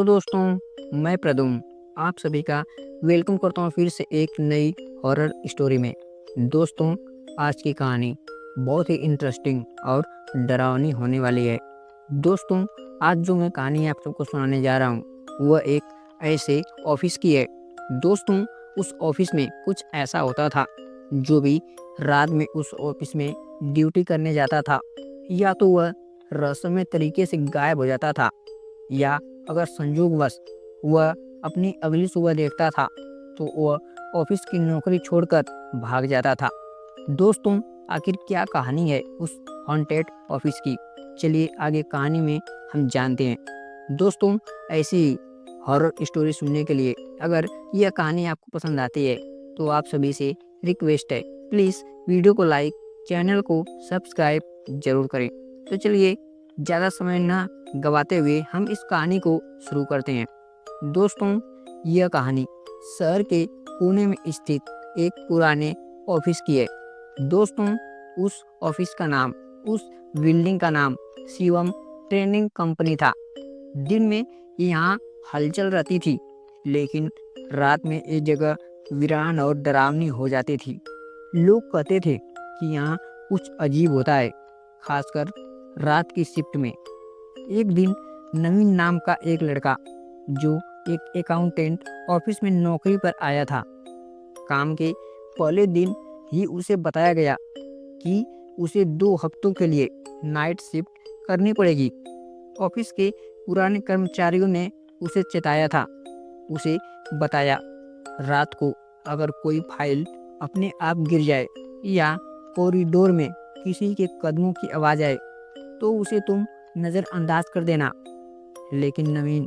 दोस्तों, मैं प्रदुम आप सभी का वेलकम करता हूँ फिर से एक नई हॉरर स्टोरी में। दोस्तों, आज की कहानी बहुत ही इंटरेस्टिंग और डरावनी होने वाली है। दोस्तों, आज जो मैं कहानी आप सबको सुनाने जा रहा हूँ वह एक ऐसे ऑफिस की है। दोस्तों, उस ऑफिस में कुछ ऐसा होता था, जो भी रात में उस ऑफिस में ड्यूटी करने जाता था या तो वह रहस्यमय तरीके से गायब हो जाता था, या अगर संयोगवश वह अपनी अगली सुबह देखता था तो वह ऑफिस की नौकरी छोड़कर भाग जाता था। दोस्तों, आखिर क्या कहानी है उस हॉन्टेड ऑफिस की? चलिए आगे कहानी में हम जानते हैं। दोस्तों, ऐसी हॉरर स्टोरी सुनने के लिए अगर यह कहानी आपको पसंद आती है तो आप सभी से रिक्वेस्ट है, प्लीज़ वीडियो को लाइक, चैनल को सब्सक्राइब जरूर करें। तो चलिए ज़्यादा समय ना गवाते हुए हम इस कहानी को शुरू करते हैं। दोस्तों, यह कहानी शहर के कोने में स्थित एक पुराने ऑफिस की है। दोस्तों, उस ऑफिस का नाम, उस बिल्डिंग का नाम शिवम ट्रेनिंग कंपनी था। दिन में यहाँ हलचल रहती थी, लेकिन रात में ये जगह वीरान और डरावनी हो जाती थी। लोग कहते थे कि यहाँ कुछ अजीब होता है, खासकर रात की शिफ्ट में। एक दिन नवीन नाम का एक लड़का, जो एक अकाउंटेंट ऑफिस में नौकरी पर आया था, काम के पहले दिन ही उसे बताया गया कि उसे 2 हफ्तों के लिए नाइट शिफ्ट करनी पड़ेगी। ऑफिस के पुराने कर्मचारियों ने उसे चेताया था, उसे बताया रात को अगर कोई फाइल अपने आप गिर जाए या कॉरिडोर में किसी के कदमों की आवाज़ आए तो उसे तुम नज़रअंदाज कर देना। लेकिन नवीन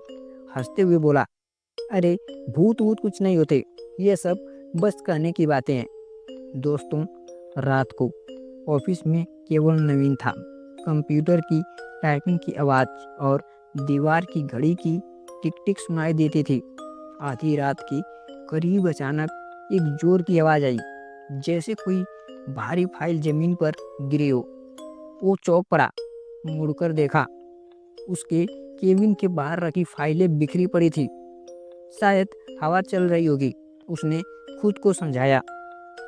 हंसते हुए बोला, अरे भूत वूत कुछ नहीं होते, ये सब बस कहने की बातें हैं। दोस्तों, रात को ऑफिस में केवल नवीन था। कंप्यूटर की टाइपिंग की आवाज़ और दीवार की घड़ी की टिक टिक सुनाई देती थी। आधी रात के करीब अचानक एक जोर की आवाज़ आई, जैसे कोई भारी फाइल जमीन पर गिरी हो। वो चौंक पड़ा, मुड़कर देखा, उसके केबिन के बाहर रखी फाइलें बिखरी पड़ी थी। शायद हवा चल रही होगी, उसने खुद को समझाया।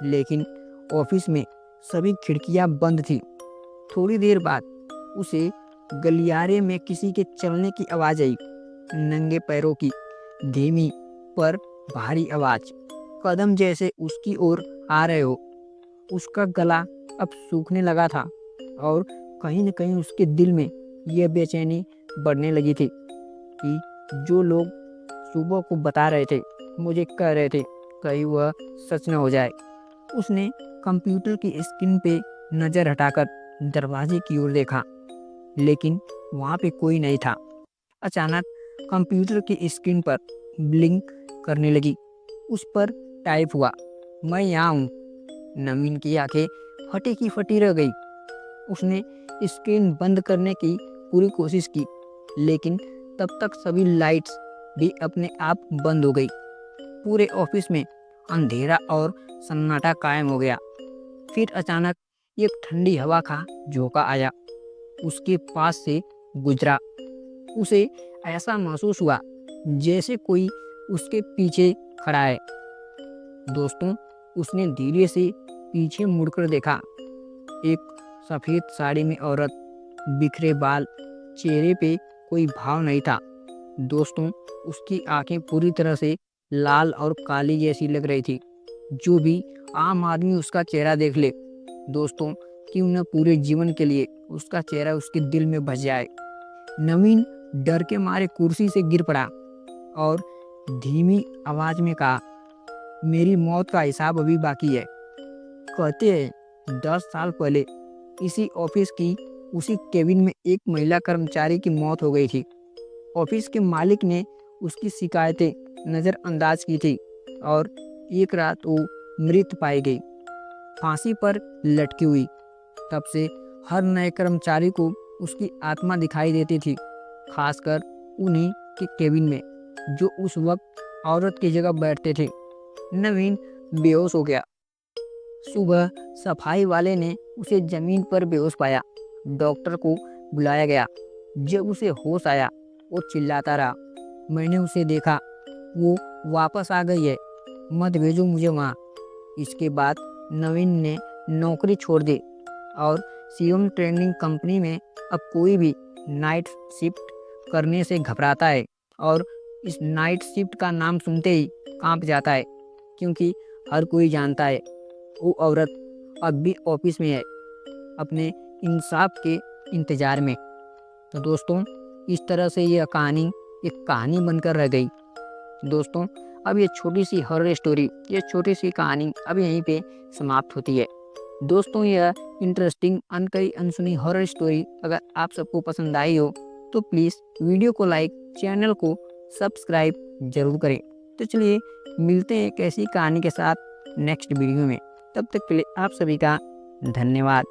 लेकिन ऑफिस में सभी खिड़कियां बंद थी। थोड़ी देर बाद उसे गलियारे में किसी के चलने की आवाज़ आई, नंगे पैरों की धीमी पर भारी आवाज़, कदम जैसे उसकी ओर आ रहे हो। उसका गला अब सूखने लगा था और कहीं न कहीं उसके दिल में यह बेचैनी बढ़ने लगी थी कि जो लोग सुबह को बता रहे थे, मुझे कह रहे थे, कहीं वह सच न हो जाए। उसने कंप्यूटर की स्क्रीन पे नज़र हटाकर दरवाजे की ओर देखा, लेकिन वहाँ पे कोई नहीं था। अचानक कंप्यूटर की स्क्रीन पर ब्लिंक करने लगी। उस पर टाइप हुआ, मैं यहाँ हूँ। नवीन की आंखें फटी की फटी रह गई। उसने स्क्रीन बंद करने की पूरी कोशिश की, लेकिन तब तक सभी लाइट्स भी अपने आप बंद हो गई। पूरे ऑफिस में अंधेरा और सन्नाटा कायम हो गया। फिर अचानक एक ठंडी हवा का झोंका आया, उसके पास से गुजरा। उसे ऐसा महसूस हुआ जैसे कोई उसके पीछे खड़ा है। दोस्तों, उसने धीरे से पीछे मुड़कर देखा। एक सफ़ेद साड़ी में औरत, बिखरे बाल, चेहरे पे कोई भाव नहीं था। दोस्तों, उसकी आंखें पूरी तरह से लाल और काली जैसी लग रही थी। जो भी आम आदमी उसका चेहरा देख ले, दोस्तों, क्यों न पूरे जीवन के लिए उसका चेहरा उसके दिल में बस जाए। नवीन डर के मारे कुर्सी से गिर पड़ा और धीमी आवाज में कहा, मेरी मौत का हिसाब अभी बाकी है। कहते हैं 10 साल पहले इसी ऑफिस की उसी केबिन में एक महिला कर्मचारी की मौत हो गई थी। ऑफिस के मालिक ने उसकी शिकायतें नज़रअंदाज की थी और एक रात वो मृत पाई गई, फांसी पर लटकी हुई। तब से हर नए कर्मचारी को उसकी आत्मा दिखाई देती थी, खासकर उन्हीं के केबिन में जो उस वक्त औरत की जगह बैठते थे। नवीन बेहोश हो गया। सुबह सफाई वाले ने उसे जमीन पर बेहोश पाया। डॉक्टर को बुलाया गया। जब उसे होश आया, वो चिल्लाता रहा, मैंने उसे देखा, वो वापस आ गई है, मत भेजो मुझे वहाँ। इसके बाद नवीन ने नौकरी छोड़ दी और शिवम ट्रेनिंग कंपनी में अब कोई भी नाइट शिफ्ट करने से घबराता है और इस नाइट शिफ्ट का नाम सुनते ही कांप जाता है, क्योंकि हर कोई जानता है वो औरत अब भी ऑफिस में है, अपने इंसाफ के इंतज़ार में। तो दोस्तों, इस तरह से यह कहानी एक कहानी बनकर रह गई। दोस्तों, अब ये छोटी सी हॉरर स्टोरी, ये छोटी सी कहानी अब यहीं पे समाप्त होती है। दोस्तों, यह इंटरेस्टिंग अनकही अनसुनी हॉरर स्टोरी अगर आप सबको पसंद आई हो तो प्लीज़ वीडियो को लाइक, चैनल को सब्सक्राइब जरूर करें। तो चलिए मिलते हैं एक ऐसी कहानी के साथ नेक्स्ट वीडियो में। तब तक के लिए आप सभी का धन्यवाद।